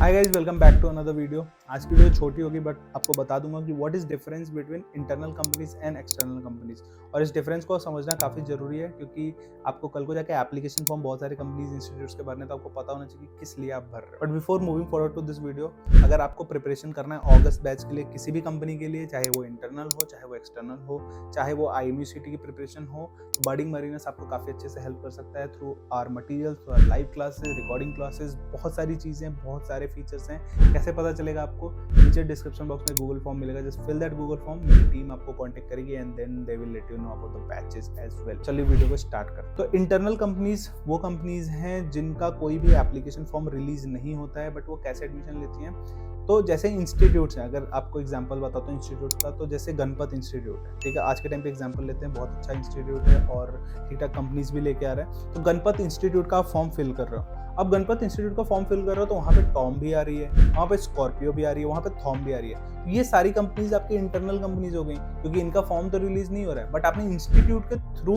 Hi guys, welcome back to another video. आज की video छोटी होगी बट आपको बता दूंगा कि what is difference between internal companies and external companies. और इस डिफरेंस को समझना काफ़ी ज़रूरी है क्योंकि आपको कल को जाके एप्लीकेशन फॉर्म बहुत सारे कंपनीज इंस्टीट्यूट्स के भरने, तो आपको पता होना चाहिए कि किस लिए आप भर रहे हो। But before moving forward to this video, अगर आपको प्रिपरेशन करना है ऑगस्ट बैच के लिए किसी भी कंपनी के लिए, चाहे वो इंटरनल हो, चाहे वो एक्सटर्नल हो, चाहे वो IMUCT की प्रिपरेशन हो, तो बर्डिंग मरीनस आपको काफ़ी अच्छे से हेल्प कर सकता है through our material, through our live classes, recording classes. बहुत सारी चीज़ें, बहुत सारे फीचर्स हैं। कैसे पता चलेगा आपको? नीचे डिस्क्रिप्शन बॉक्स में गूगल फॉर्म मिलेगा, just fill that Google form. मेरी टीम आपको कांटेक्ट करेगी and then they will let you know about the batches as well. चलिए वीडियो को स्टार्ट करते हैं। तो इंटरनल कंपनीज वो कंपनीज हैं जिनका कोई भी एप्लीकेशन फॉर्म रिलीज नहीं होता है, बट वो कैसे एडमिशन लेती हैं। तो जैसे इंस्टीट्यूट्स हैं, अगर आपको एग्जांपल बताता हूँ इंस्टीट्यूट का, तो जैसे गणपत इंस्टीट्यूट है, ठीक है, आज के टाइम पे एग्जांपल लेते हैं, बहुत अच्छा इंस्टीट्यूट है और ठीक ठाक कंपनीज भी लेके आ रहे हैं। तो गणपत इंस्टीट्यूट का फॉर्म फिल कर रहे हो। अब गणपत इंस्टीट्यूट का फॉर्म फिल कर रहे हो तो वहाँ पे टॉम भी आ रही है, वहाँ पे स्कॉर्पियो भी आ रही है, वहाँ पे थॉम भी आ रही है। तो ये सारी कंपनीज आपकी इंटरनल कंपनीज हो गई क्योंकि इनका फॉर्म तो रिलीज नहीं हो रहा है, बट आपने इंस्टीट्यूट के थ्रू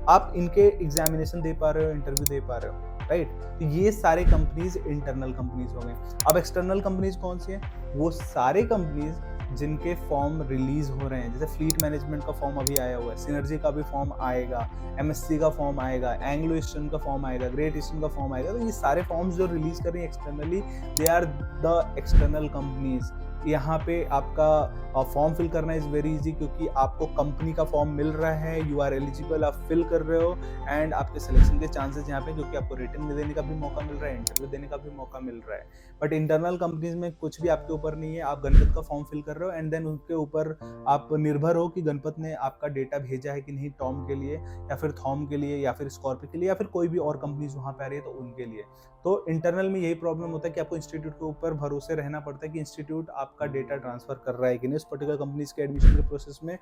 आप इनके एग्जामिनेशन दे पा रहे हो, इंटरव्यू दे पा रहे हो, राइट। तो ये सारे कंपनीज इंटरनल कंपनीज हो गए। अब एक्सटर्नल कंपनीज कौन सी है? वो सारे कंपनीज जिनके फॉर्म रिलीज हो रहे हैं। जैसे फ्लीट मैनेजमेंट का फॉर्म अभी आया हुआ है, सिनर्जी का भी फॉर्म आएगा, MSC का फॉर्म आएगा, एंग्लो ईस्टर्न का फॉर्म आएगा, ग्रेट ईस्टर्न का फॉर्म आएगा। तो ये सारे फॉर्म्स जो रिलीज कर रही है externally, they are the external companies. यहाँ पे आपका फॉर्म फिल करना इज वेरी इजी क्योंकि आपको कंपनी का फॉर्म मिल रहा है, यू आर एलिजिबल, आप फिल कर रहे हो एंड आपके सिलेक्शन के चांसेस यहाँ पे, क्योंकि आपको रिटन देने का भी मौका मिल रहा है, इंटरव्यू देने का भी मौका मिल रहा है। बट इंटरनल कंपनीज में कुछ भी आपके ऊपर नहीं है। आप गणपत का फॉर्म फिल कर रहे हो एंड देन उनके ऊपर आप निर्भर हो कि गणपत ने आपका डेटा भेजा है कि नहीं, टॉम के लिए या फिर थॉम के लिए या फिर स्कॉर्पियो के लिए या फिर कोई भी और कंपनीज वहाँ पे आ रही है तो उनके लिए। तो इंटरनल में यही प्रॉब्लम होता है कि आपको इंस्टीट्यूट के ऊपर भरोसे रहना पड़ता है कि इंस्टीट्यूट आपका डेटा ट्रांसफर कर रहा है कि नहीं उस पर्टिकुलर कंपनीज के एडमिशन के प्रोसेस में,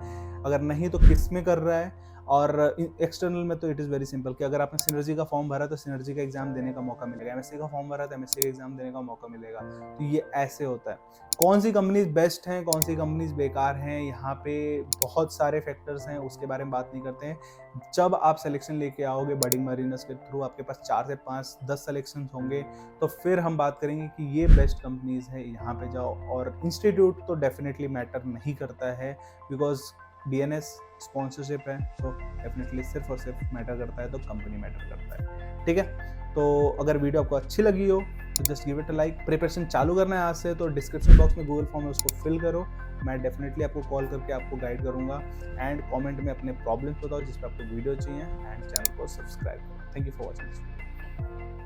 अगर नहीं तो किस में कर रहा है। और एक्सटर्नल में तो इट इज़ वेरी सिंपल कि अगर आपने सिनर्जी का फॉर्म भरा तो सिनर्जी का एग्जाम देने का मौका मिलेगा, MSC का फॉर्म भरा तो MSC का एग्जाम देने का मौका मिलेगा। तो ये ऐसे होता है। कौन सी कंपनीज बेस्ट हैं, कौन सी कंपनीज बेकार हैं, यहाँ पे बहुत सारे फैक्टर्स हैं, उसके बारे में बात नहीं करते हैं। जब आप सिलेक्शन लेके आओगे बर्डिंग मरीनस के थ्रू, आपके पास 4 से 5 10 सिलेक्शन होंगे, तो फिर हम बात करेंगे कि ये बेस्ट कंपनीज है, यहाँ पे जाओ। और इंस्टीट्यूट तो डेफिनेटली मैटर नहीं करता है बिकॉज BNS स्पॉन्सरशिप है, तो डेफिनेटली सिर्फ और सिर्फ मैटर करता है तो कंपनी मैटर करता है, ठीक है। तो अगर वीडियो आपको अच्छी लगी हो तो just give it a like. Preparation चालू करना है आज से तो डिस्क्रिप्शन बॉक्स में गूगल फॉर्म है, उसको फिल करो। मैं डेफिनेटली आपको कॉल करके आपको गाइड करूंगा एंड कमेंट में अपने प्रॉब्लम्स बताओ जिस पर आपको वीडियो चाहिए एंड चैनल को सब्सक्राइब करो। Thank you for watching this video.